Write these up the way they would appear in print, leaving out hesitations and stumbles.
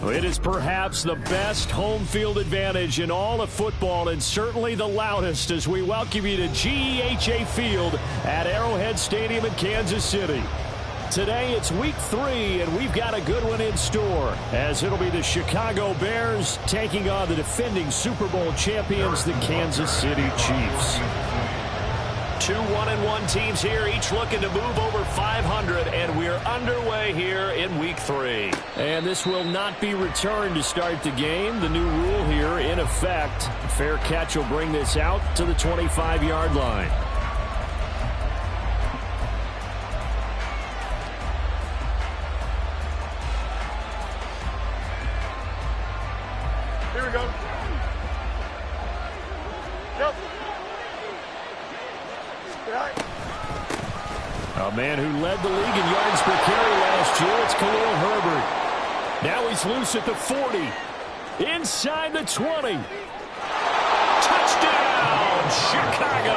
It is perhaps the best home field advantage in all of football, and certainly the loudest, as we welcome you to GEHA Field at Arrowhead Stadium in Kansas City. Today it's week 3, and we've got a good one in store, as it'll be the Chicago Bears taking on the defending Super Bowl champions, the Kansas City Chiefs. 2 1-1 teams here, each looking to move over 500, and we're underway here in week 3. And this will not be returned to start the game. The new rule here in effect. Fair catch will bring this out to the 25-yard line. Here we go. Yep. A man who led the league in yards per carry last year, it's Khalil Herbert. Now he's loose at the 40. Inside the 20. Touchdown, Chicago!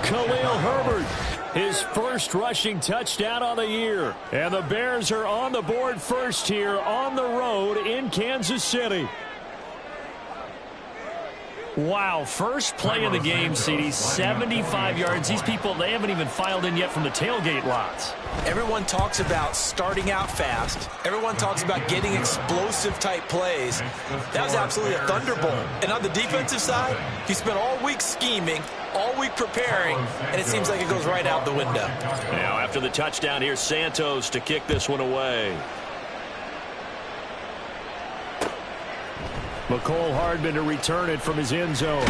Khalil Herbert, his first rushing touchdown on the year. And the Bears are on the board first here on the road in Kansas City. Wow, first play of the game, CD, 75 yards. These people, they haven't even filed in yet from the tailgate lots. Everyone talks about starting out fast. Everyone talks about getting explosive-type plays. That was absolutely a thunderbolt. And on the defensive side, he spent all week scheming, all week preparing, and it seems like it goes right out the window. Now, after the touchdown, here's Santos to kick this one away. McCole Hardman to return it from his end zone.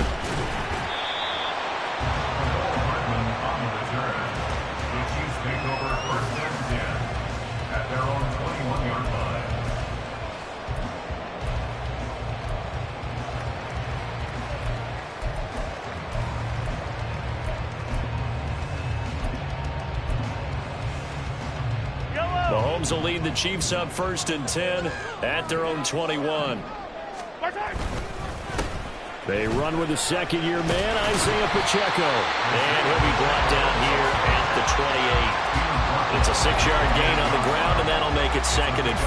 Mahomes will lead the Chiefs up 1st and 10 at their own 21. They run with the second-year man, Isaiah Pacheco. And he'll be brought down here at the 28. It's a 6-yard gain on the ground, and that'll make it 2nd and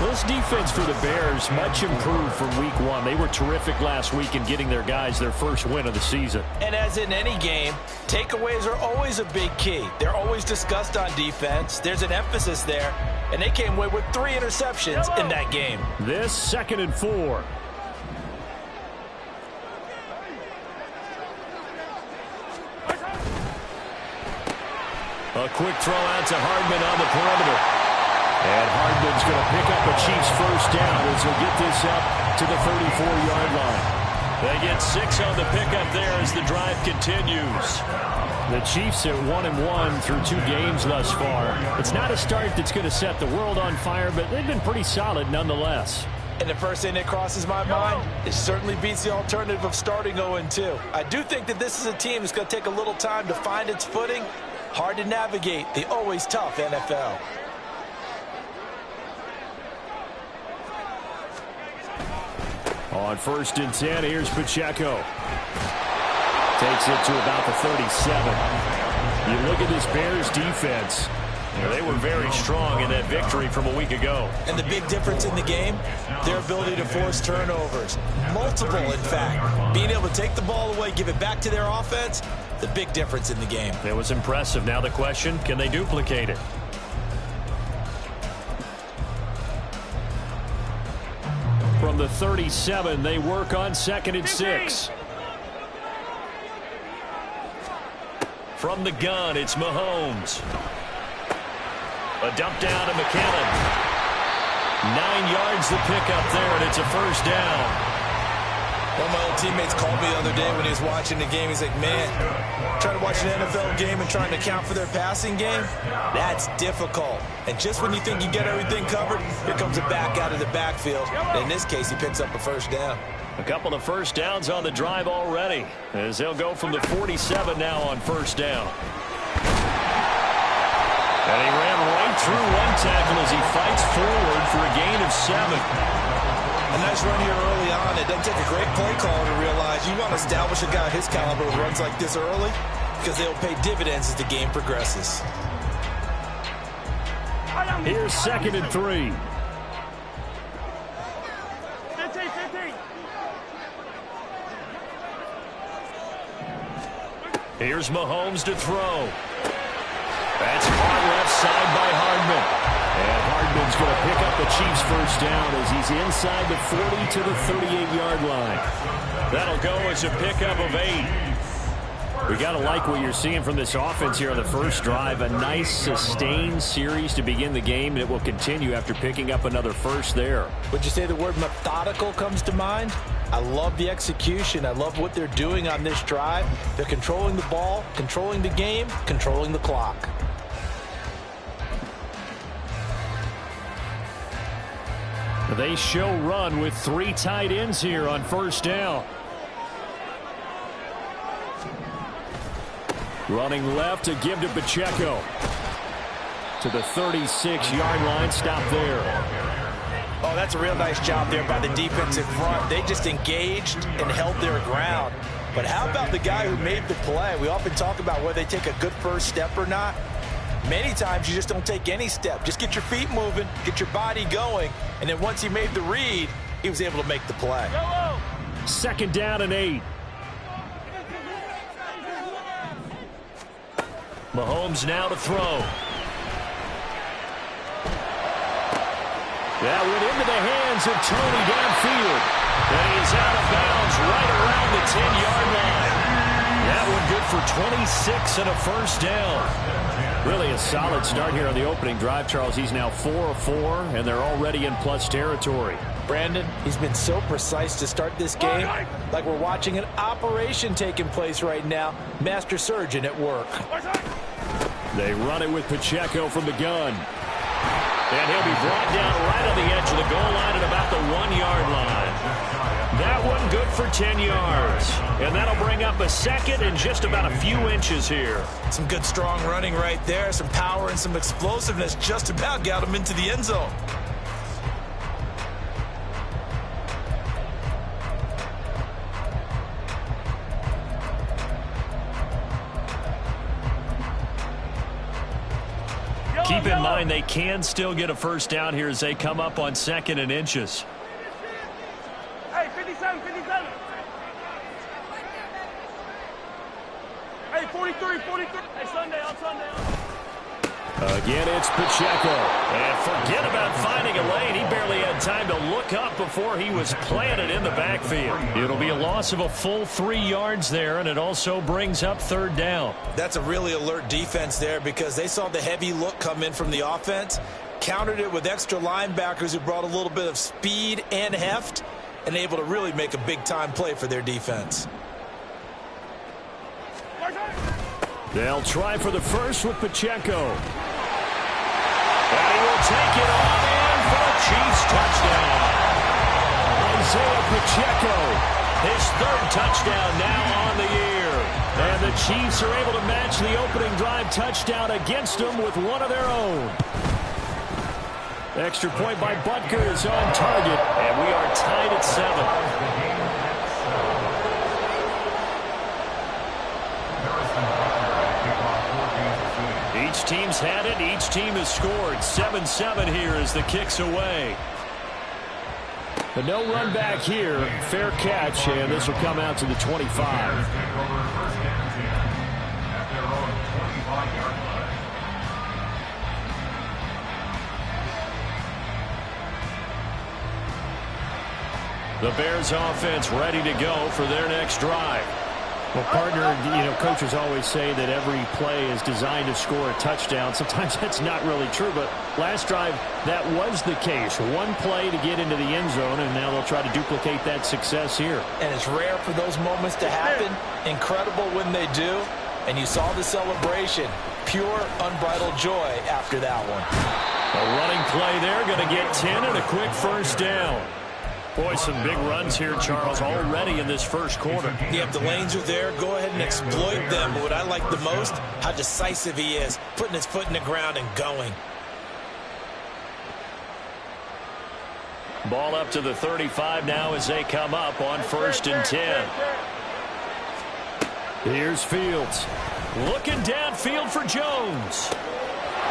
4. This defense for the Bears, much improved from week 1. They were terrific last week in getting their guys their first win of the season. And as in any game, takeaways are always a big key. They're always discussed on defense. There's an emphasis there, and they came away with 3 interceptions in that game. This 2nd and 4. A quick throw out to Hardman on the perimeter. And Hardman's going to pick up a Chiefs first down as he'll get this up to the 34-yard line. They get 6 on the pickup there as the drive continues. The Chiefs are 1-1 through 2 games thus far. It's not a start that's going to set the world on fire, but they've been pretty solid nonetheless. And the first thing that crosses my mind, it certainly beats the alternative of starting 0-2. I do think that this is a team that's going to take a little time to find its footing. Hard to navigate the always tough NFL. On 1st and 10, here's Pacheco. Takes it to about the 37. You look at this Bears defense. They were very strong in that victory from a week ago. And the big difference in the game, their ability to force turnovers. Multiple, in fact. Being able to take the ball away, give it back to their offense, the big difference in the game. It was impressive. Now the question, can they duplicate it? From the 37, they work on 2nd and 6. From the gun, it's Mahomes. A dump down to McKinnon. 9 yards to pick up there, and it's a first down. One of my old teammates called me the other day when he was watching the game. He's like, man, trying to watch an NFL game and trying to account for their passing game, that's difficult. And just when you think you get everything covered, here comes a back out of the backfield. And in this case, he picks up a first down. A couple of first downs on the drive already, as they'll go from the 47 now on first down. And he ran right through one tackle as he fights forward for a gain of 7. A nice run here early on. It doesn't take a great play caller to realize you want to establish a guy his caliber with runs like this early, because they'll pay dividends as the game progresses. Here's 2nd and 3. Here's Mahomes to throw. That's caught left side by Hardman. And Hardman's going to pick up the Chiefs' first down as he's inside the 40 to the 38-yard line. That'll go as a pickup of 8. We got to like what you're seeing from this offense here on the first drive. A nice, sustained series to begin the game, and it will continue after picking up another first there. Would you say the word methodical comes to mind? I love the execution. I love what they're doing on this drive. They're controlling the ball, controlling the game, controlling the clock. They show run with 3 tight ends here on first down. Running left to give to Pacheco. To the 36-yard line. Stop there. Oh, that's a real nice job there by the defensive front. They just engaged and held their ground. But how about the guy who made the play? We often talk about whether they take a good first step or not. Many times you just don't take any step. Just get your feet moving, get your body going, and then once he made the read, he was able to make the play. 2nd down and 8. Mahomes now to throw. That went into the hands of Tony downfield. And he's out of bounds right around the 10-yard line. That one good for 26 and a first down. Really a solid start here on the opening drive, Charles. He's now 4 of 4, and they're already in plus territory. Brandon, he's been so precise to start this game, like we're watching an operation taking place right now. Master surgeon at work. They run it with Pacheco from the gun. And he'll be brought down right on the edge of the goal line at about the 1-yard line. That one good for 10 yards. And that'll bring up a 2nd and just about a few inches here. Some good strong running right there. Some power and some explosiveness just about got him into the end zone. Keep in mind they can still get a first down here as they come up on 2nd and inches. Hey, 57, 57. Hey, 43, 43. Hey, Sunday on Sunday. Again, it's Pacheco. And forget about finding a lane. He barely had time to look up before he was planted in the backfield. It'll be a loss of a full 3 yards there, and it also brings up 3rd down. That's a really alert defense there because they saw the heavy look come in from the offense, countered it with extra linebackers who brought a little bit of speed and heft, and able to really make a big-time play for their defense. They'll try for the first with Pacheco. And he will take it on in for a Chiefs touchdown. Isaiah Pacheco, his 3rd touchdown now on the year. And the Chiefs are able to match the opening drive touchdown against them with one of their own. Extra point by Butker is on target, and we are tied at 7. Each team's had it. Each team has scored. 7-7 here as the kick's away. But no run back here. Fair catch, and this will come out to the 25. The Bears offense ready to go for their next drive. Well, partner, coaches always say that every play is designed to score a touchdown. Sometimes that's not really true, but last drive, that was the case. One play to get into the end zone, and now they'll try to duplicate that success here. And it's rare for those moments to happen. Incredible when they do. And you saw the celebration. Pure, unbridled joy after that one. A running play there, going to get 10 and a quick first down. Boy, some big runs here, Charles, already in this first quarter. Yep, the lanes are there. Go ahead and exploit them. But what I like the most, how decisive he is, putting his foot in the ground and going. Ball up to the 35 now as they come up on 1st and 10. Here's Fields. Looking downfield for Jones.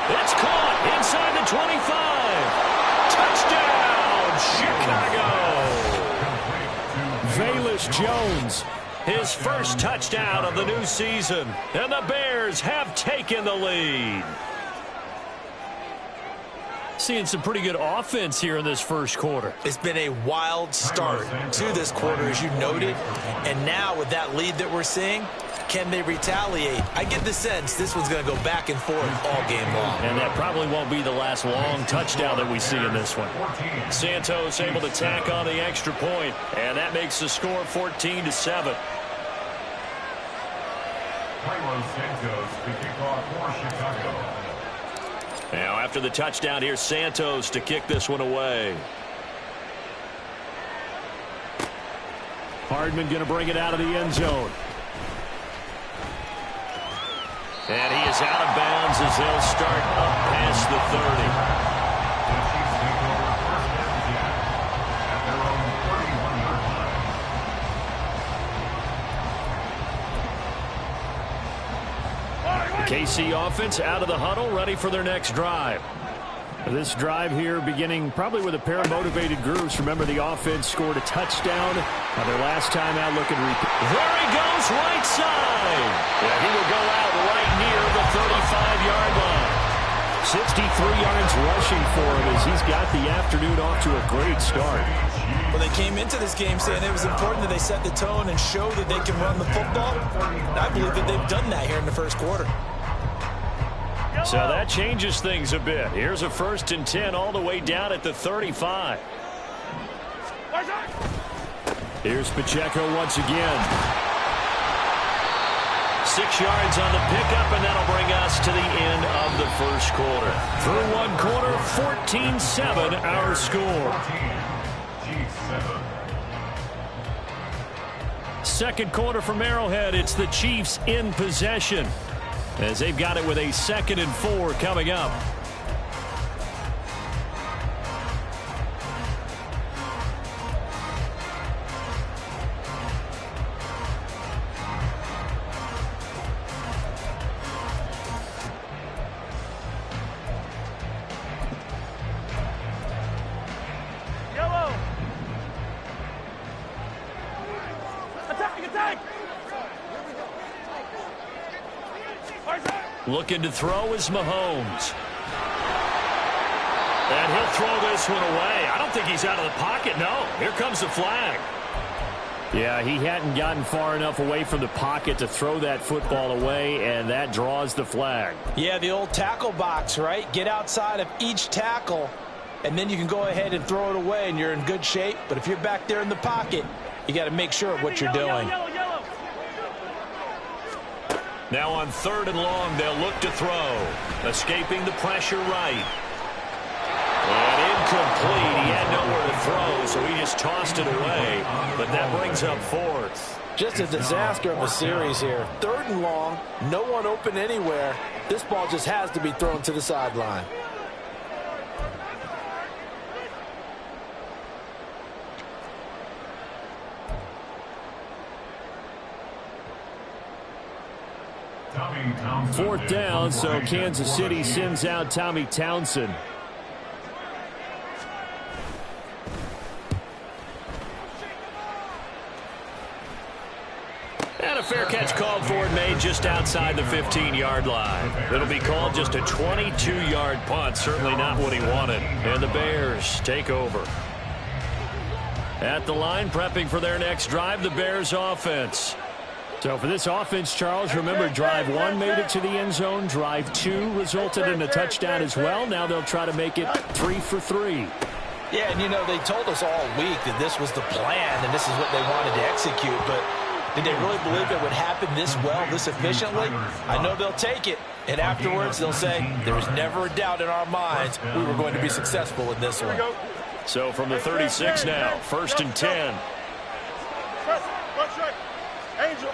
It's caught inside the 25. Touchdown, Chicago. Velus Jones, his first touchdown of the new season. And the Bears have taken the lead. Seeing some pretty good offense here in this first quarter. It's been a wild start to this quarter, as you noted. And now with that lead that we're seeing, can they retaliate? I get the sense this one's going to go back and forth all game long. And that probably won't be the last long touchdown that we see in this one. Santos able to tack on the extra point, and that makes the score 14-7. Now after the touchdown, here's Santos to kick this one away. Hardman going to bring it out of the end zone. And he is out of bounds as they'll start up past the 30. KC offense out of the huddle, ready for their next drive. This drive here beginning probably with a pair of motivated groups. Remember, the offense scored a touchdown their last time out. Looking there he goes, right side. Yeah, he will go out right near the 35-yard line. 63 yards rushing for him as he's got the afternoon off to a great start. Well, they came into this game saying it was important that they set the tone and show that they can run the football. And I believe that they've done that here in the first quarter. So that changes things a bit. Here's a 1st and 10 all the way down at the 35. Here's Pacheco once again. 6 yards on the pickup, and that'll bring us to the end of the first quarter. Through one quarter, 14-7 our score. Second quarter from Arrowhead, it's the Chiefs in possession, as they've got it with a 2nd and 4 coming up. Yellow. Attack, attack. Looking to throw is Mahomes. And he'll throw this one away. I don't think he's out of the pocket. No, here comes the flag. Yeah, he hadn't gotten far enough away from the pocket to throw that football away, and that draws the flag. Yeah, the old tackle box, right? Get outside of each tackle, and then you can go ahead and throw it away, and you're in good shape. But if you're back there in the pocket, you got to make sure of what you're doing. Now on 3rd and long, they'll look to throw. Escaping the pressure right. And incomplete. He had nowhere to throw, so he just tossed it away. But that brings up 4th. Just a disaster of a series here. 3rd and long, no one open anywhere. This ball just has to be thrown to the sideline. Fourth down, so Kansas City sends out Tommy Townsend. And a fair catch called for and made just outside the 15-yard line. It'll be called just a 22-yard punt, certainly not what he wanted. And the Bears take over. At the line, prepping for their next drive, the Bears offense. So for this offense, Charles, remember drive 1 made it to the end zone. Drive 2 resulted in a touchdown as well. Now they'll try to make it 3 for 3. Yeah, and you know, they told us all week that this was the plan and this is what they wanted to execute, but did they really believe it would happen this well, this efficiently? I know they'll take it, and afterwards they'll say, there was never a doubt in our minds we were going to be successful in this one. So from the 36 now, 1st and 10. Angel.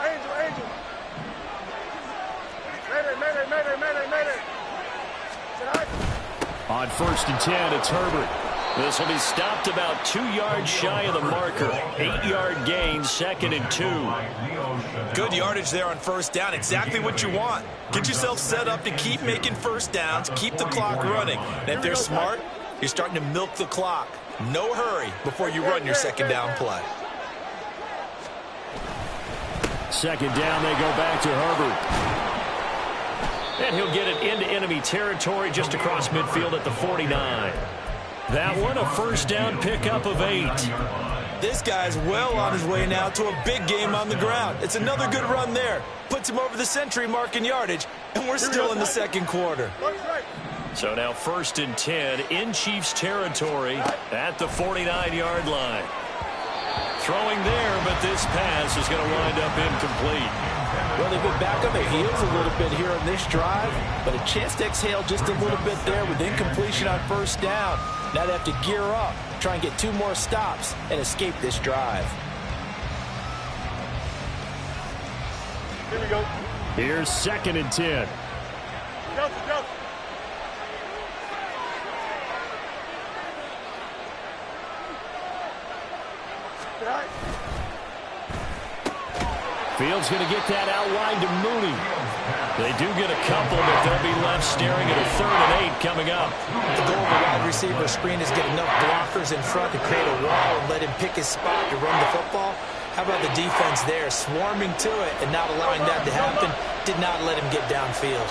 Mayday. On 1st and 10, it's Herbert. This will be stopped about 2 yards shy of the marker. 8-yard gain, 2nd and 2. Good yardage there on 1st down. Exactly what you want. Get yourself set up to keep making 1st downs, keep the clock running. And if they're smart, you're starting to milk the clock. No hurry before you run your 2nd down play. 2nd down, they go back to Herbert. And he'll get it into enemy territory just across midfield at the 49. That one, a 1st down pickup of 8. This guy's well on his way now to a big game on the ground. It's another good run there. Puts him over the century mark in yardage, and we're still in the 2nd quarter. So now 1st and 10 in Chiefs territory at the 49-yard line. Throwing there, but this pass is going to wind up incomplete. Well, they've been back on their heels a little bit here on this drive, but a chance to exhale just a little bit there with incompletion on 1st down. Now they have to gear up, try and get 2 more stops, and escape this drive. Here we go. Here's 2nd and 10. Go. Fields going to get that out wide to Mooney. They do get a couple, but they'll be left staring at a 3rd and 8 coming up. The goal of the wide receiver screen is get enough blockers in front to create a wall and let him pick his spot to run the football. How about the defense there, swarming to it and not allowing that to happen? Did not let him get downfield.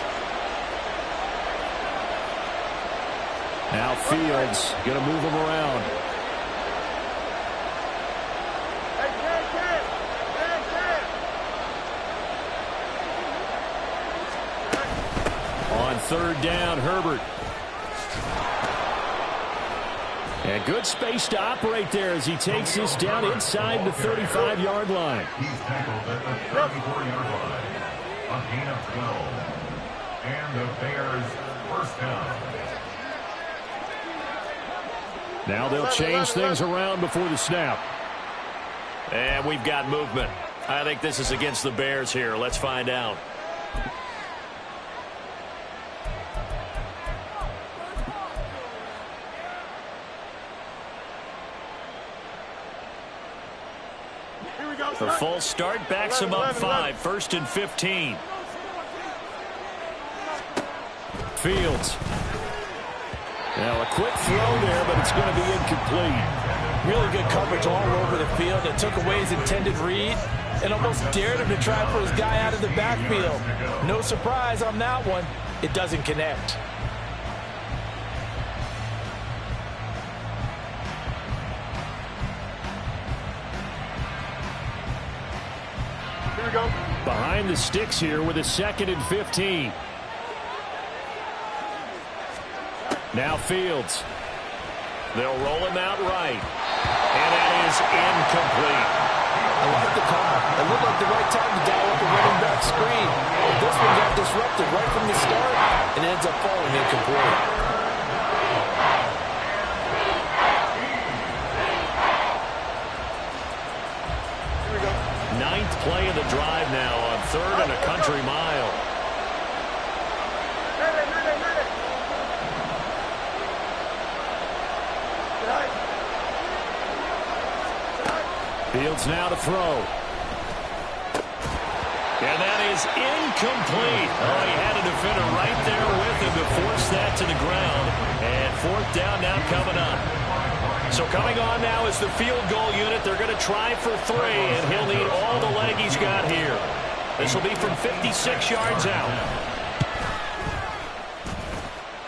Now Fields going to move him around. On 3rd down, Herbert. And good space to operate there as he takes this down inside the 35-yard line. He's tackled at the 34-yard line. A gain of 12. And the Bears 1st down. Now they'll change things around before the snap. And we've got movement. I think this is against the Bears here. Let's find out. The full start backs him up 5. 1st and 15. Fields. Now a quick throw there, but it's going to be incomplete. Really good coverage all over the field. It took away his intended read and almost dared him to try for his guy out of the backfield. No surprise on that one. It doesn't connect. Here we go. Behind the sticks here with a 2nd and 15. Now Fields. They'll roll him out right. And that is incomplete. I like the call. It looked like the right time to dial up a running back screen. But this one got disrupted right from the start and ends up falling incomplete. Here we go. 9th play of the drive now on 3rd and a country mile. Fields now to throw. And that is incomplete. Oh, he had a defender right there with him to force that to the ground. And 4th down now coming up. So coming on now is the field goal unit. They're going to try for 3, and he'll need all the leg he's got here. This will be from 56 yards out.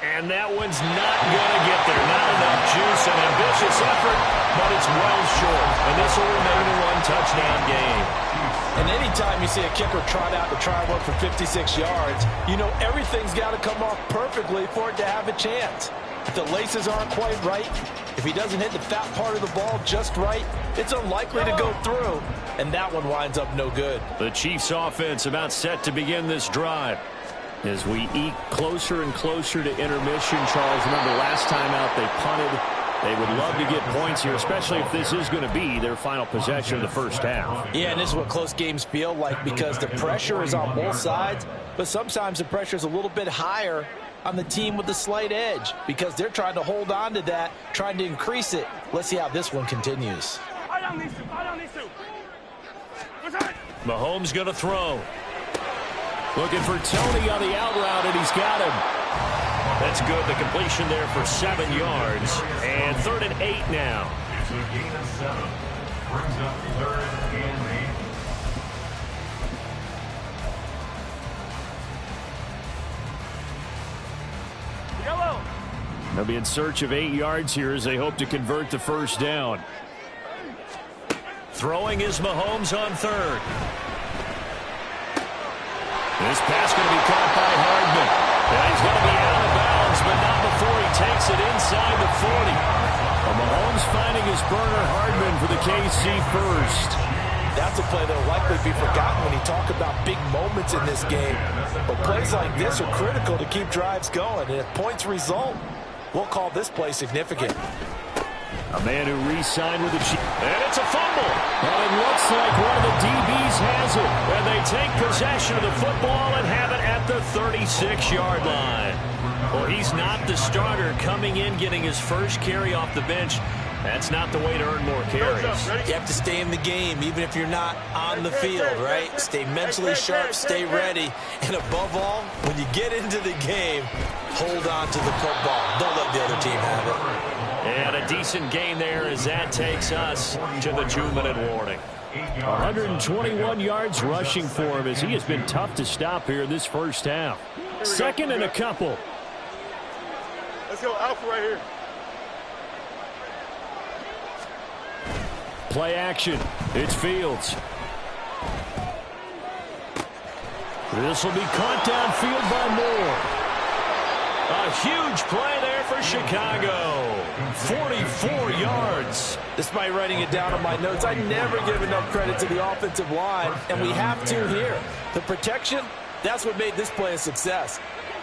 And that one's not going to get there. Not enough juice. An ambitious effort, but it's well short. And this will remain a 1-touchdown game. And anytime you see a kicker trot out to try and work for 56 yards, you know everything's got to come off perfectly for it to have a chance. If the laces aren't quite right, if he doesn't hit the fat part of the ball just right, it's unlikely to go through, and that one winds up no good. The Chiefs offense about set to begin this drive. As we eke closer and closer to intermission, Charles, remember last time out they punted. They would love to get points here, especially if this is going to be their final possession of the first half. Yeah, and this is what close games feel like because the pressure is on both sides, but sometimes the pressure is a little bit higher on the team with the slight edge because they're trying to hold on to that, trying to increase it. Let's see how this one continues. Mahomes going to throw. Looking for Tony on the out route, and he's got him. That's good. The completion there for 7 yards. And 3rd and 8 now. It's a gain of 7. Brings up 3rd and 8. Yellow. They'll be in search of 8 yards here as they hope to convert the first down. Throwing is Mahomes on 3rd. This pass going to be caught by Hardman. And he's going to be out of bounds, but not before he takes it inside the 40. Well, Mahomes finding his burner Hardman for the KC first. That's a play that will likely be forgotten when you talk about big moments in this game. But plays like this are critical to keep drives going. And if points result, we'll call this play significant. A man who re-signed with the Chiefs. And it's a fumble. And it looks like one of the DBs has it. And they take possession of the football and have it at the 36-yard line. Well, he's not the starter coming in, getting his first carry off the bench. That's not the way to earn more carries. You have to stay in the game, even if you're not on the field, right? Stay mentally sharp, stay ready. And above all, when you get into the game, hold on to the football. Don't let the other team have it. And a decent gain there as that takes us to the 2-minute warning. 121 yards rushing for him as he has been tough to stop here in this first half. 2nd and a couple. Let's go Alpha right here. Play action. It's Fields. This will be caught downfield by Moore. A huge play there for Chicago. 44 yards. Despite writing it down on my notes, I never give enough credit to the offensive line, and we have to here. The protection, that's what made this play a success.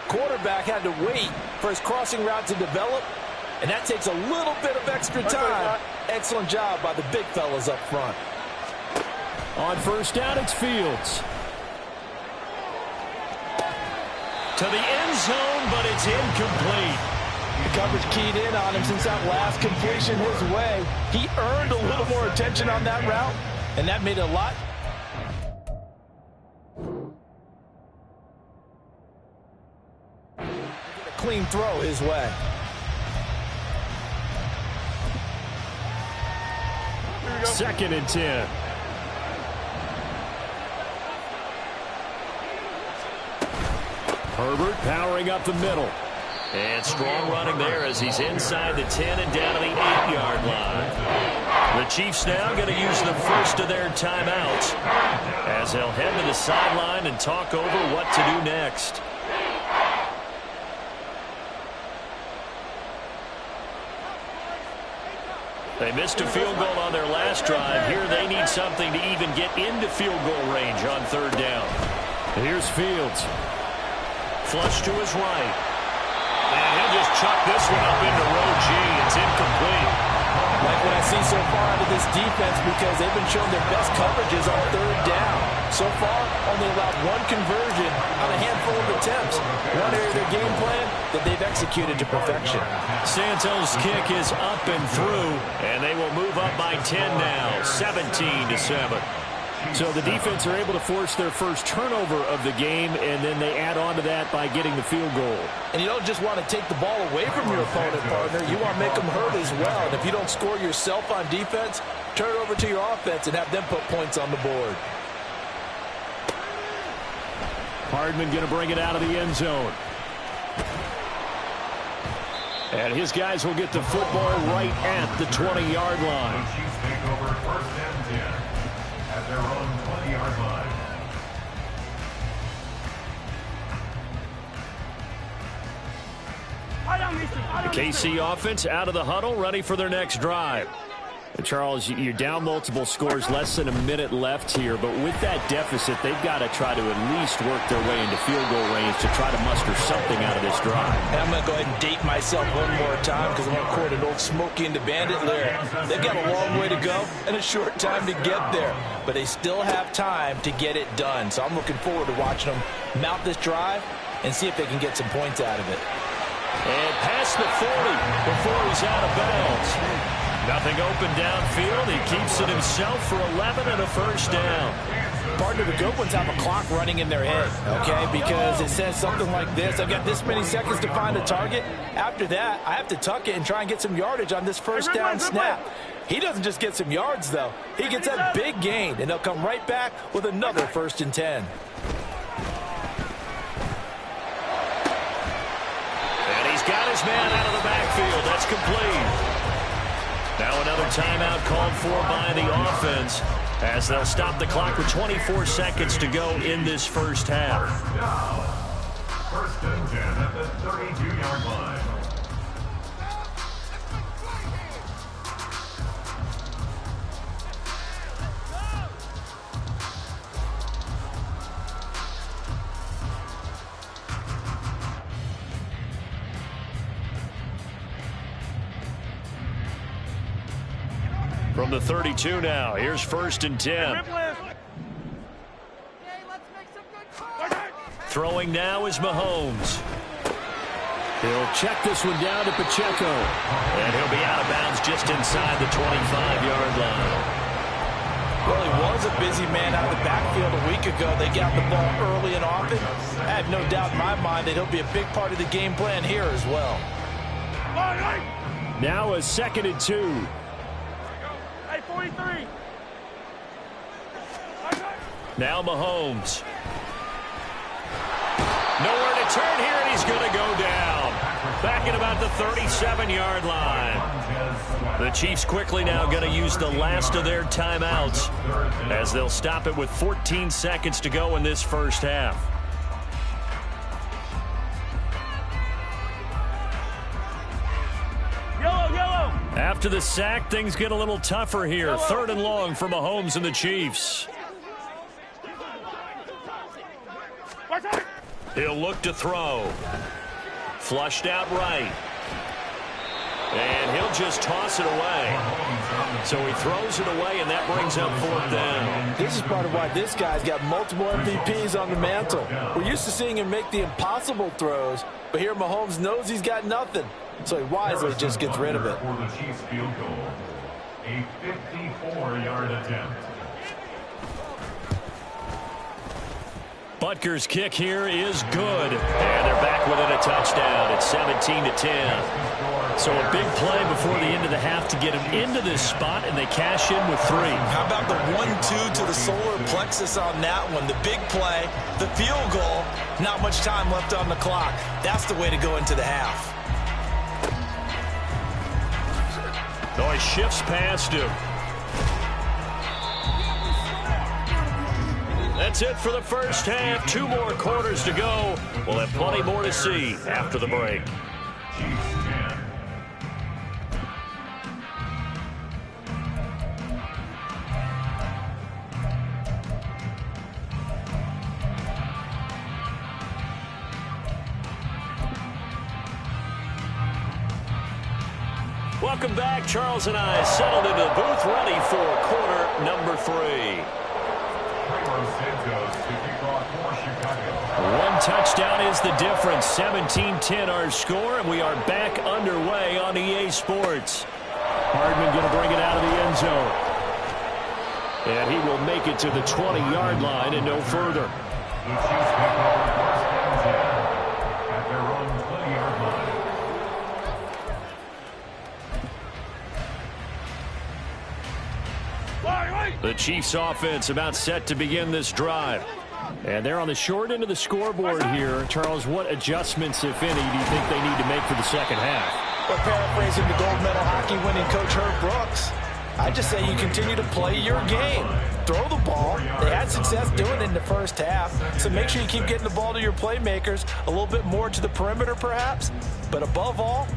Quarterback had to wait for his crossing route to develop, and that takes a little bit of extra time. Excellent job by the big fellas up front. On first down, it's Fields. To the end zone, but it's incomplete. The coverage keyed in on him since that last completion his way. He earned a little more attention on that route, and that made it a lot. A clean throw his way. Second and 10. Herbert powering up the middle. And strong running there as he's inside the 10 and down to the 8-yard line. The Chiefs now going to use the first of their timeouts as they'll head to the sideline and talk over what to do next. They missed a field goal on their last drive. Here they need something to even get into field goal range on 3rd down. Here's Fields. Flush to his right. And he'll just chuck this one up into row G. It's incomplete. Like what I see so far out of this defense because they've been showing their best coverages on 3rd down. So far, only allowed one conversion on a handful of attempts. One area of their game plan that they've executed to perfection. Santos' kick is up and through, and they will move up by 10 now, 17-7. So the defense are able to force their first turnover of the game, and then they add on to that by getting the field goal. And you don't just want to take the ball away from your opponent, partner. You want to make them hurt as well. And if you don't score yourself on defense, turn it over to your offense and have them put points on the board. Hardman going to bring it out of the end zone. And his guys will get the football right at the 20-yard line. their own 20-yard line. The KC offense out of the huddle, ready for their next drive. And Charles, you're down multiple scores, less than a minute left here, but with that deficit, they've got to try to at least work their way into field goal range to try to muster something out of this drive. And I'm going to go ahead and date myself one more time because I'm going to quote an old Smokey and the Bandit lyric. They've got a long way to go and a short time to get there, but they still have time to get it done. So I'm looking forward to watching them mount this drive and see if they can get some points out of it. And past the 40 before he's out of bounds. Nothing open downfield. He keeps it himself for 11 and a first down. Part of the good ones have a clock running in their head, okay? Because it says something like this. I've got this many seconds to find a target. After that, I have to tuck it and try and get some yardage on this first down snap. He doesn't just get some yards, though. He gets that big gain, and they'll come right back with another 1st and 10. And he's got his man out of the backfield. That's complete. Now another timeout called for by the offense as they'll stop the clock with 24 seconds to go in this first half. 1st and 10 at the 32-yard line. From the 32 now, here's 1st and 10. Throwing now is Mahomes. He'll check this one down to Pacheco. And he'll be out of bounds just inside the 25-yard line. Well, he was a busy man out of the backfield a week ago. They got the ball early and often. I have no doubt in my mind that he'll be a big part of the game plan here as well. Now a 2nd and 2. 43. Now Mahomes. Nowhere to turn here, and he's going to go down. Back at about the 37-yard line. The Chiefs quickly now going to use the last of their timeouts as they'll stop it with 14 seconds to go in this first half. After the sack, things get a little tougher here. 3rd and long for Mahomes and the Chiefs. He'll look to throw. Flushed out right. And he'll just toss it away. So he throws it away, and that brings up 4th down. This is part of why this guy's got multiple MVPs on the mantle. We're used to seeing him make the impossible throws, but here Mahomes knows he's got nothing. So he wisely just gets rid of it. For the Chiefs field goal, a 54-yard attempt. Butker's kick here is good. And they're back within a touchdown. It's 17-10. So a big play before the end of the half to get him into this spot, and they cash in with 3. How about the 1-2 to the solar plexus on that one? The big play, the field goal, not much time left on the clock. That's the way to go into the half. So he shifts past him. That's it for the first half. 2 more quarters to go. We'll have plenty more to see after the break. Welcome back. Charles and I settled into the booth, ready for quarter number 3. One touchdown is the difference. 17-10 our score, and we are back underway on EA Sports. Hardman going to bring it out of the end zone. And he will make it to the 20-yard line and no further. The Chiefs pick up first and 10 at their own 20-yard line. The Chiefs offense about set to begin this drive. And they're on the short end of the scoreboard here. Charles, what adjustments, if any, do you think they need to make for the second half? Well, paraphrasing the gold medal hockey winning coach Herb Brooks, I just say you continue to play your game. Throw the ball. They had success doing it in the first half, so make sure you keep getting the ball to your playmakers, a little bit more to the perimeter perhaps, but above all,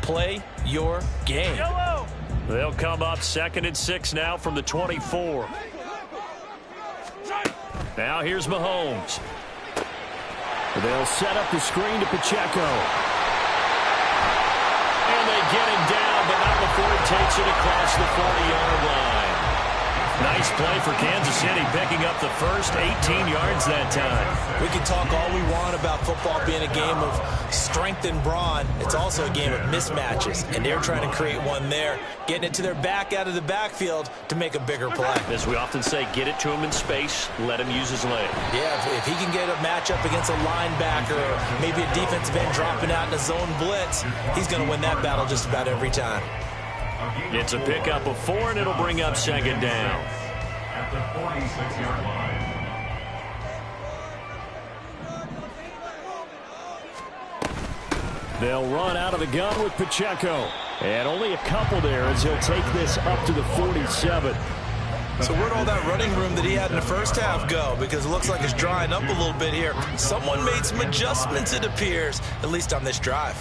play your game. They'll come up 2nd and 6 now from the 24. Now here's Mahomes. They'll set up the screen to Pacheco. And they get him down, but not before he takes it across the 40-yard line. Nice play for Kansas City, picking up the first 18 yards that time. We can talk all we want about football being a game of strength and brawn. It's also a game of mismatches, and they're trying to create one there, getting it to their back out of the backfield to make a bigger play. As we often say, get it to him in space, let him use his leg. Yeah, if he can get a matchup against a linebacker or maybe a defensive end dropping out in a zone blitz, he's going to win that battle just about every time. It's a pickup of 4, and it'll bring up 2nd down. At the 46-yard line. They'll run out of the gun with Pacheco. And only a couple there as he'll take this up to the 47. So where'd all that running room that he had in the first half go? Because it looks like it's drying up a little bit here. Someone made some adjustments, it appears, at least on this drive.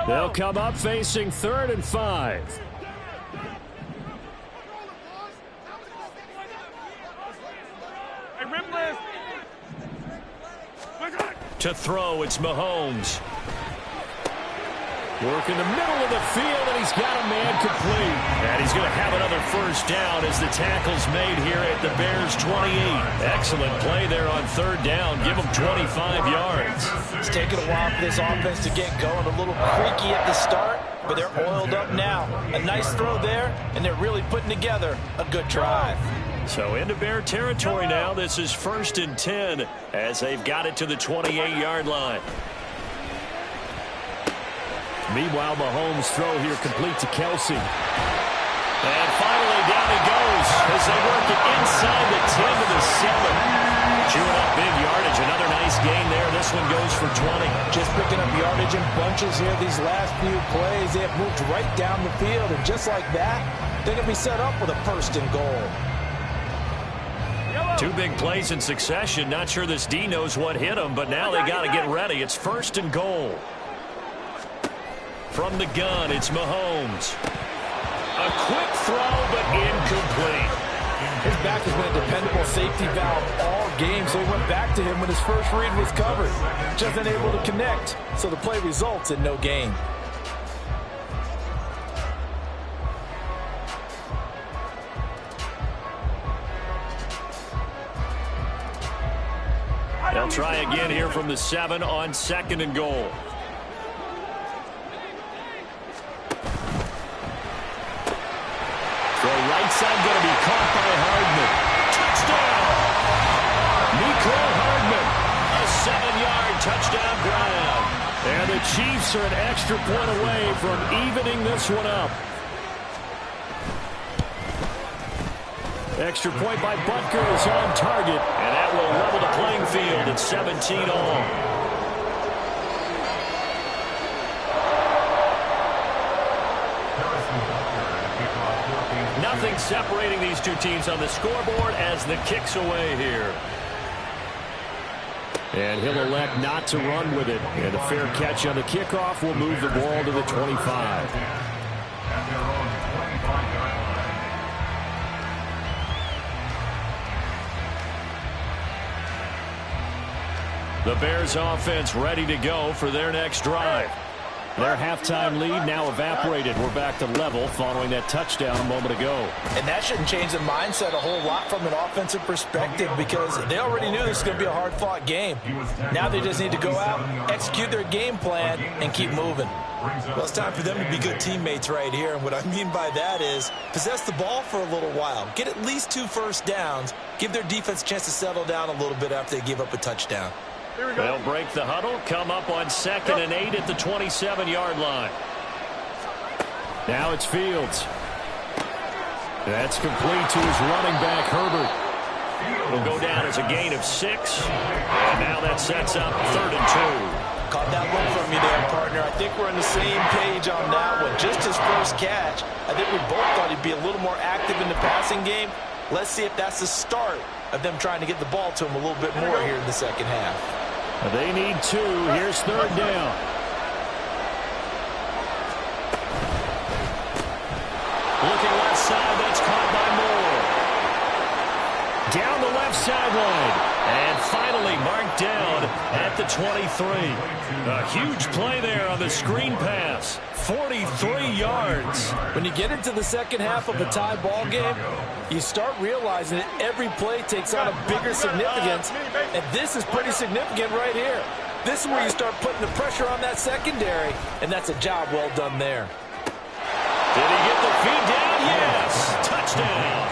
They'll come up facing 3rd and 5. To throw, it's Mahomes. Work in the middle of the field, and he's got a man complete. And he's going to have another first down as the tackle's made here at the Bears' 28. Excellent play there on 3rd down. Give them 25 yards. It's taken a while for this offense to get going. A little creaky at the start, but they're oiled up now. A nice throw there, and they're really putting together a good drive. So into Bear territory now. This is 1st and 10 as they've got it to the 28-yard line. Meanwhile, Mahomes' throw here complete to Kelsey. And finally down he goes as they work it inside the 10 to the 7. Chewing up big yardage. Another nice gain there. This one goes for 20. Just picking up yardage in bunches here these last few plays. They have moved right down the field, and just like that, they're going to be set up with a 1st and goal. 2 big plays in succession. Not sure this D knows what hit him, but now they got to get ready. It's 1st and goal. From the gun, it's Mahomes. A quick throw, but incomplete. His back has been a dependable safety valve all game, so he went back to him when his first read was covered. Just unable to connect, so the play results in no gain. They'll try again here from the 7 on 2nd and goal. Throw right side going to be caught by Hardman. Touchdown! Nico Hardman. A 7-yard touchdown grab. And the Chiefs are an extra point away from evening this one up. Extra point by Butker is on target, and that will level the playing field at 17 all. Nothing separating these two teams on the scoreboard as the kick's away here. And he'll elect not to run with it. And a fair catch on the kickoff will move the ball to the 25. The Bears offense ready to go for their next drive. Their halftime lead now evaporated. We're back to level following that touchdown a moment ago. And that shouldn't change the mindset a whole lot from an offensive perspective because they already knew this was going to be a hard-fought game. Now they just need to go out, execute their game plan, and keep moving. Well, it's time for them to be good teammates right here. And what I mean by that is possess the ball for a little while. Get at least 2 first downs. Give their defense a chance to settle down a little bit after they give up a touchdown. They'll break the huddle, come up on 2nd and 8 at the 27-yard line. Now it's Fields. That's complete to his running back, Herbert. It'll go down as a gain of 6. And now that sets up 3rd and 2. Caught that look from you there, partner. I think we're on the same page on that one. Just his first catch, I think we both thought he'd be a little more active in the passing game. Let's see if that's the start of them trying to get the ball to him a little bit more here in the second half. They need 2. Here's 3rd down. Looking left side, that's caught by Moore. Down the left sideline. And finally marked down at the 23. A huge play there on the screen pass. 43 yards. When you get into the second half of a tie ball game, you start realizing that every play takes on a bigger significance. And this is pretty significant right here. This is where you start putting the pressure on that secondary. And that's a job well done there. Did he get the feed down? Yes. Touchdown.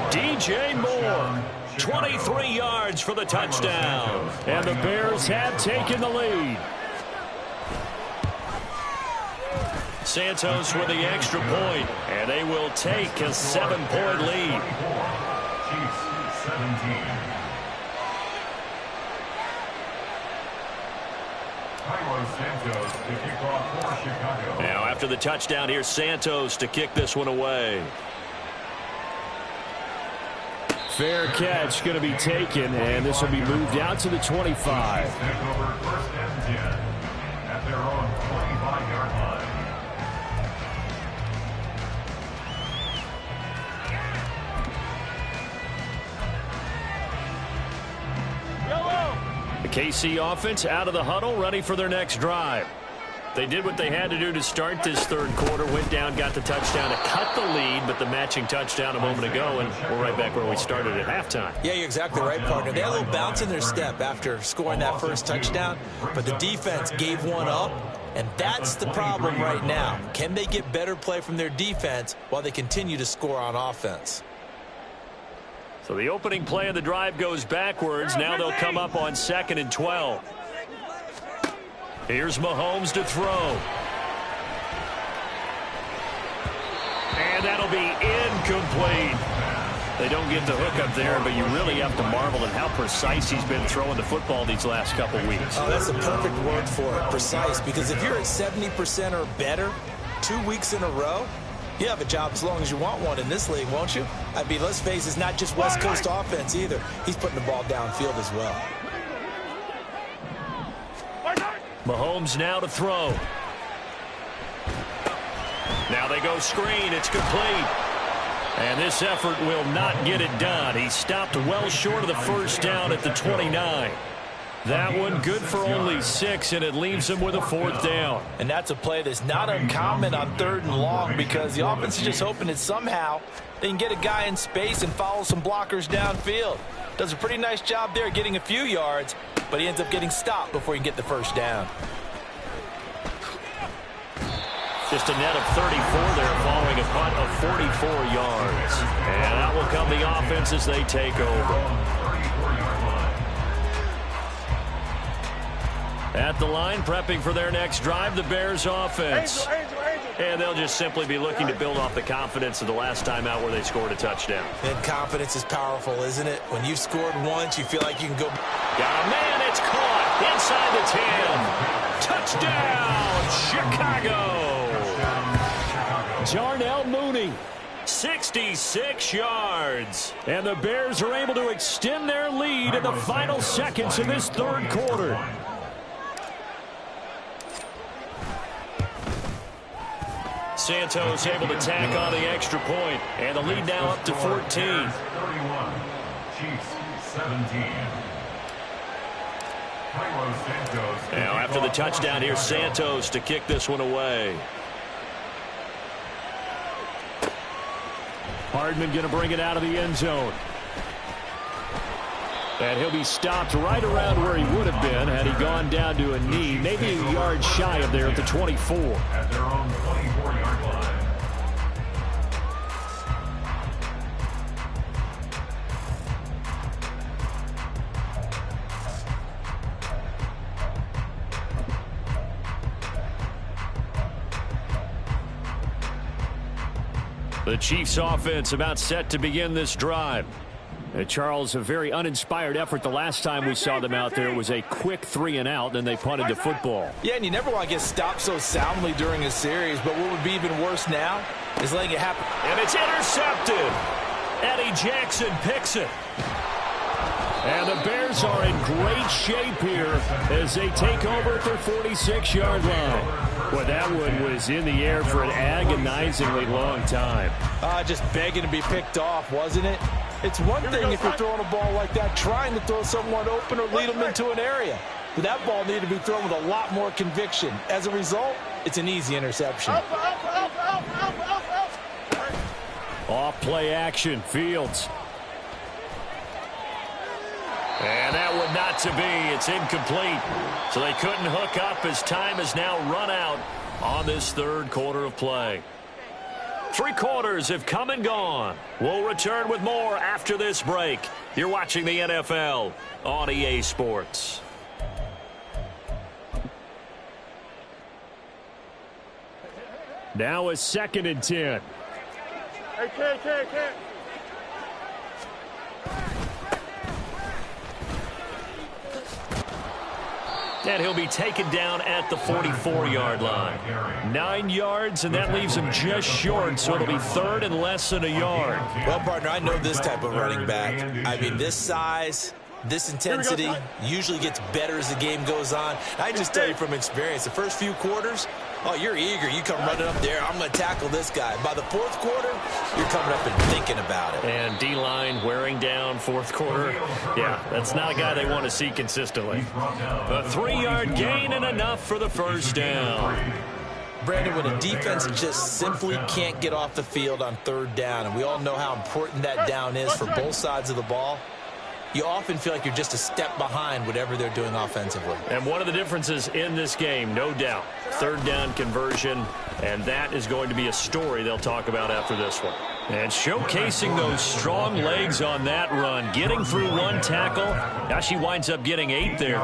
DJ Moore. 23 yards for the touchdown. And the Bears have taken the lead. Santos with the extra point, and they will take a 7-point lead. Chiefs 17. Santos to kick off for Chicago. Now after the touchdown, here's Santos to kick this one away. Fair catch going to be taken, and this will be moved out to the 25. Take over 1st and 10 at their own 25-yard line. The KC offense out of the huddle, ready for their next drive. They did what they had to do to start this 3rd quarter, went down, got the touchdown to cut the lead, but the matching touchdown a moment ago, and we're right back where we started at halftime. Yeah, you're exactly right, partner. They had a little bounce in their step after scoring that first touchdown, but the defense gave one up, and that's the problem right now. Can they get better play from their defense while they continue to score on offense? So the opening play of the drive goes backwards. Now they'll come up on 2nd and 12. Here's Mahomes to throw. And that'll be incomplete. They don't get the hook up there, but you really have to marvel at how precise he's been throwing the football these last couple weeks. Oh, that's a perfect word for it, precise, because if you're at 70% or better 2 weeks in a row, you have a job as long as you want one in this league, won't you? I mean, let's face it, it's not just West Coast offense either. He's putting the ball downfield as well. Mahomes now to throw. Now they go screen. It's complete. And this effort will not get it done. He stopped well short of the first down at the 29. That one good for only 6, and it leaves him with a 4th down. And that's a play that's not uncommon on 3rd and long, because the offense is just hoping that somehow they can get a guy in space and follow some blockers downfield. Does a pretty nice job there getting a few yards, but he ends up getting stopped before he can get the first down. Just a net of 34 there following a punt of 44 yards. And out will come the offense as they take over. At the line, prepping for their next drive, the Bears offense. And they'll just simply be looking to build off the confidence of the last time out where they scored a touchdown. And confidence is powerful, isn't it? When you've scored once, you feel like you can go. Got a man, it's caught inside the 10. Touchdown, Chicago. Jarnell Mooney, 66 yards. And the Bears are able to extend their lead in the final seconds of this 3rd quarter. Santos able to tack on the extra point, and the lead now up to 14. 31, Chiefs 17. Now after the touchdown, here's Santos to kick this one away. Hardman going to bring it out of the end zone. And he'll be stopped right around where he would have been had he gone down to a knee, maybe a yard shy of there at the 24. At their own 24-yard line. The Chiefs offense about set to begin this drive. Charles, a very uninspired effort. The last time we saw them out there was a quick 3-and-out, then they punted the football. Yeah, and you never want to get stopped so soundly during a series, but what would be even worse now is letting it happen. And it's intercepted. Eddie Jackson picks it. And the Bears are in great shape here as they take over at their 46-yard line. Well, that one was in the air for an agonizingly long time. Just begging to be picked off, wasn't it? It's one thing if you're throwing a ball like that, trying to throw someone open or lead them into an area. But that ball needed to be thrown with a lot more conviction. As a result, it's an easy interception. Off play action, Fields. And that one not to be. It's incomplete. So they couldn't hook up as time has now run out on this third quarter of play. 3 quarters have come and gone. We'll return with more after this break. You're watching the NFL on EA Sports. Now a 2nd and 10. Hey, Ken. And he'll be taken down at the 44-yard line. 9 yards, and that leaves him just short, so it'll be 3rd and less than a yard. Well, partner, I know this type of running back. I mean, this size, this intensity usually gets better as the game goes on. I just tell you from experience, the first few quarters, oh, you're eager. You come running up there. I'm going to tackle this guy. By the 4th quarter, you're coming up and thinking about it. And D-line wearing down 4th quarter. Yeah, that's not a guy they want to see consistently. A 3-yard gain and enough for the first down. Brandon, when a defense just simply can't get off the field on 3rd down, and we all know how important that down is for both sides of the ball, you often feel like you're just a step behind whatever they're doing offensively. And one of the differences in this game, no doubt, 3rd down conversion, and that is going to be a story they'll talk about after this one. And showcasing those strong legs on that run, getting through 1 tackle. Now she winds up getting 8 there.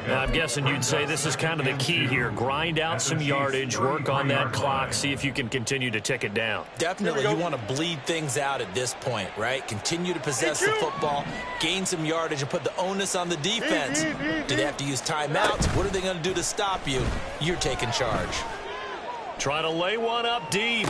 Now I'm guessing you'd say this is kind of the key here. Grind out some yardage, work on that clock, see if you can continue to tick it down. Definitely, you want to bleed things out at this point, right? Continue to possess the football, gain some yardage, and put the onus on the defense. Do they have to use timeouts? What are they going to do to stop you? You're taking charge. Trying to lay one up deep.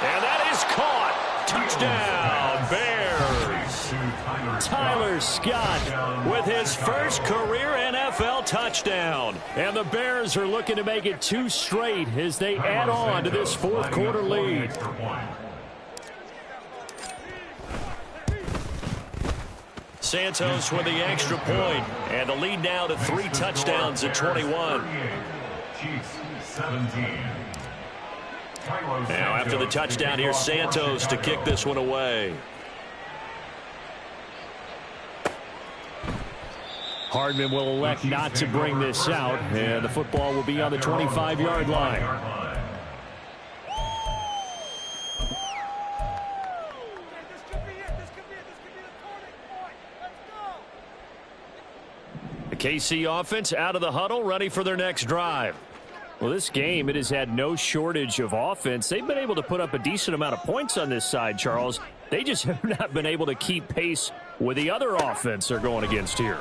And that is caught. Touchdown, Bears. Tyler Scott with his first career NFL touchdown. And the Bears are looking to make it 2 straight as they add on to this 4th quarter lead. Santos with the extra point, and the lead now to 3 touchdowns at 21. Chiefs 17. Now after the touchdown, here's Santos to kick this one away. Hardman will elect not to bring this out, and the football will be on the 25-yard line. The KC offense out of the huddle, ready for their next drive. Well, this game, it has had no shortage of offense. They've been able to put up a decent amount of points on this side, Charles. They just have not been able to keep pace with the other offense they're going against here.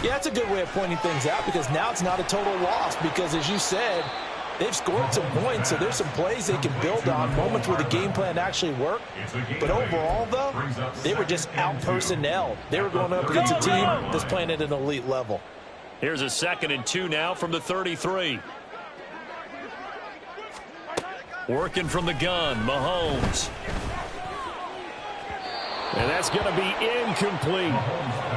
Yeah, that's a good way of pointing things out because now it's not a total loss because, as you said, they've scored some points, so there's some plays they can build on, moments where the game plan actually worked. But overall, though, they were just out-personnel. They were going up against a team that's playing at an elite level. Here's a 2nd and 2 now from the 33. Working from the gun, Mahomes. And that's going to be incomplete.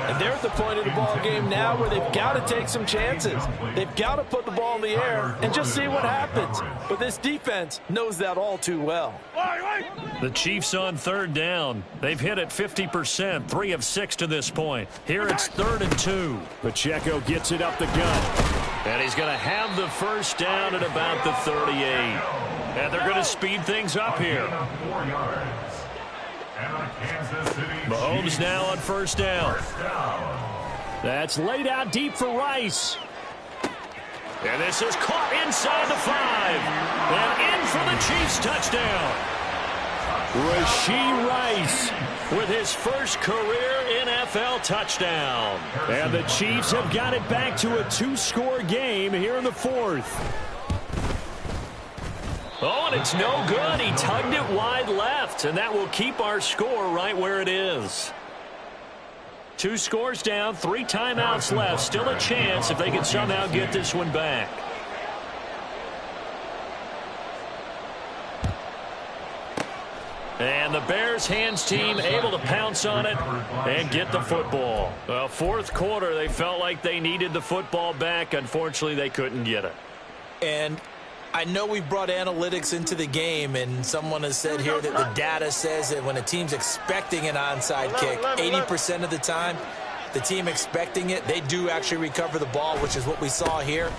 And they're at the point of the ball game now where they've got to take some chances. They've got to put the ball in the air and just see what happens. But this defense knows that all too well. The Chiefs on 3rd down. They've hit it 50%, 3 of 6 to this point. Here it's 3rd and 2. Pacheco gets it up the gut. And he's going to have the first down at about the 38. And they're going to speed things up here. Mahomes now on 1st down. That's laid out deep for Rice. And this is caught inside the 5. And in for the Chiefs touchdown. Rashee Rice with his first career NFL touchdown. And the Chiefs have got it back to a 2-score game here in the fourth. Oh, and it's no good. He tugged it wide left, and that will keep our score right where it is. 2 scores down, 3 timeouts left. Still a chance if they can somehow get this one back. And the Bears hands team able to pounce on it and get the football. Fourth quarter, they felt like they needed the football back. Unfortunately, they couldn't get it. And I know we've brought analytics into the game, and someone has said here that the data says that when a team's expecting an onside kick, 80% of the time, the team expecting it, they do actually recover the ball, which is what we saw here.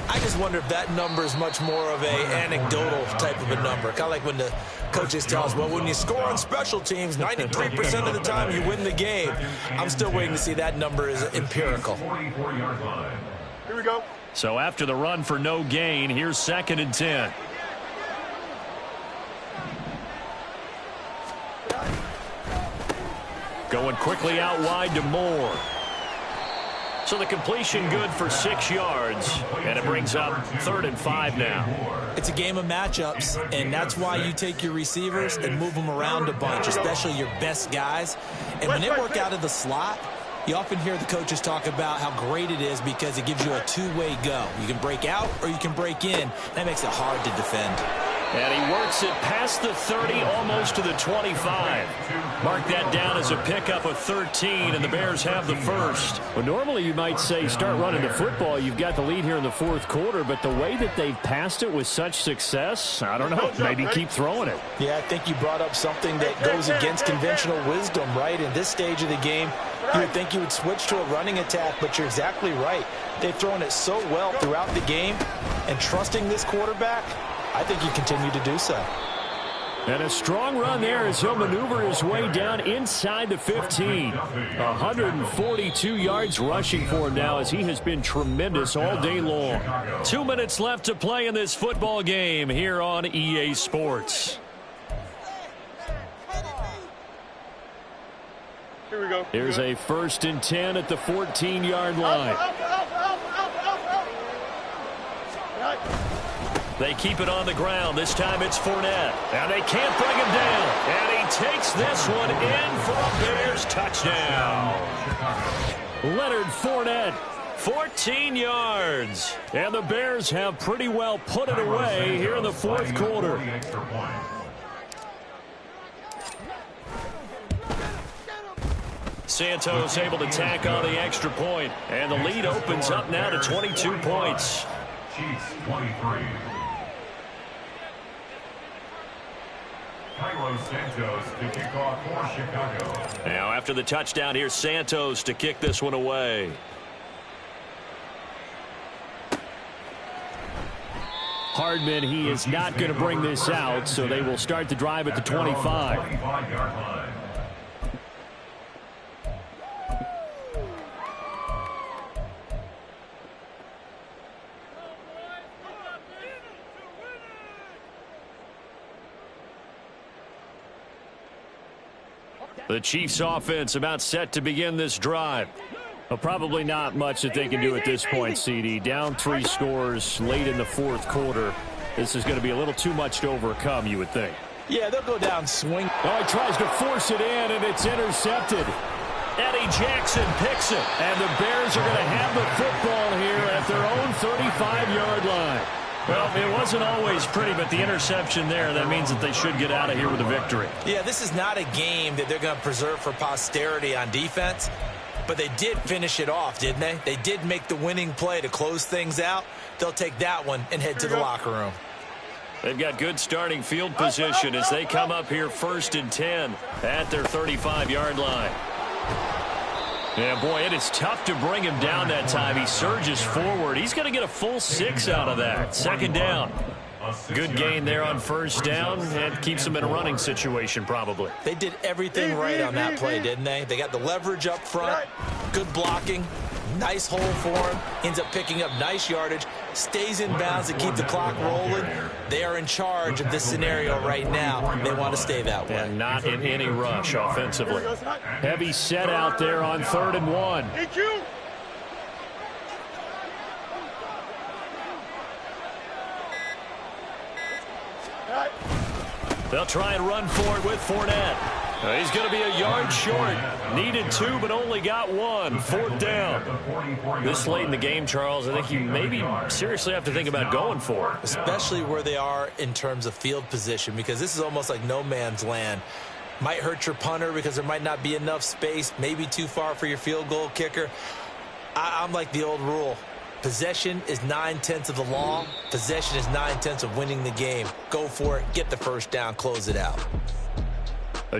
I just wonder if that number is much more of an anecdotal type of a number. Kind of like when the coaches tell us, well, when you score on special teams, 93% of the time you win the game. I'm still waiting to see that number is empirical. Here we go. So after the run for no gain, here's 2nd and 10. Going quickly out wide to Moore. So the completion good for 6 yards, and it brings up 3rd and 5 now. It's a game of matchups, and that's why you take your receivers and move them around a bunch, especially your best guys. And when they work out of the slot, you often hear the coaches talk about how great it is because it gives you a two-way go. You can break out or you can break in. That makes it hard to defend. And he works it past the 30, almost to the 25. Mark that down as a pickup of 13, and the Bears have the first. Well, normally you might say start running the football. You've got the lead here in the fourth quarter, but the way that they've passed it with such success, I don't know, maybe keep throwing it. Yeah, I think you brought up something that goes against conventional wisdom, right? In this stage of the game, you would think you would switch to a running attack, but you're exactly right. They've thrown it so well throughout the game, and trusting this quarterback, I think you continue to do so. And a strong run there as he'll maneuver his way down inside the 15. 142 yards rushing for him now as he has been tremendous all day long. 2 minutes left to play in this football game here on EA Sports. Here we go. Here's a 1st and 10 at the 14-yard line. They keep it on the ground. This time it's Fournette. And they can't bring him down. And he takes this one in for a Bears touchdown. Leonard Fournette, 14 yards. And the Bears have pretty well put it away here in the fourth quarter. Santos able to tack on the extra point. And the lead opens up now to 22 points. Chiefs 23. Santos to kick off for Chicago. Now after the touchdown, here's Santos to kick this one away. Hardman, he is not going to bring this out, so they will start the drive at the 25. 25-yard line. The Chiefs offense about set to begin this drive. Well, probably not much that they can do at this point, CD. Down 3 scores late in the fourth quarter. This is going to be a little too much to overcome, you would think. Yeah, they'll go down swing. Oh, he tries to force it in, and it's intercepted. Eddie Jackson picks it, and the Bears are going to have the football here at their own 35-yard line. Well, it wasn't always pretty, but the interception there, that means that they should get out of here with a victory. Yeah, this is not a game that they're going to preserve for posterity on defense, but they did finish it off, didn't they? They did make the winning play to close things out. They'll take that one and head to the locker room. They've got good starting field position as they come up here 1st and 10 at their 35-yard line. Yeah, boy, it is tough to bring him down that time. He surges forward. He's going to get a full 6 out of that. 2nd down. Good gain there on 1st down and keeps him in a running situation probably. They did everything right on that play, didn't they? They got the leverage up front, good blocking, nice hole for him, ends up picking up nice yardage, stays in bounds to keep the clock rolling. They are in charge of this scenario right now. They want to stay that way. And not in any rush offensively. Heavy set out there on 3rd and 1. They'll try and run for it with Fournette. He's going to be a yard short. Needed 2, but only got 1. 4th down. This late in the game, Charles, I think you maybe seriously have to think about going for it. Especially where they are in terms of field position, because this is almost like no man's land. Might hurt your punter because there might not be enough space, maybe too far for your field goal kicker. I'm like the old rule. Possession is 9/10 of the law. Possession is 9/10 of winning the game. Go for it. Get the first down. Close it out.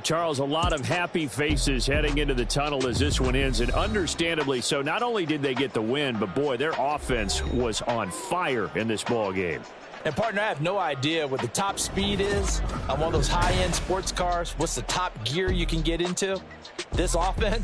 Charles, a lot of happy faces heading into the tunnel as this one ends, and understandably so. Not only did they get the win, but, boy, their offense was on fire in this ball game. And, partner, I have no idea what the top speed is on one of those high-end sports cars. What's the top gear you can get into? This offense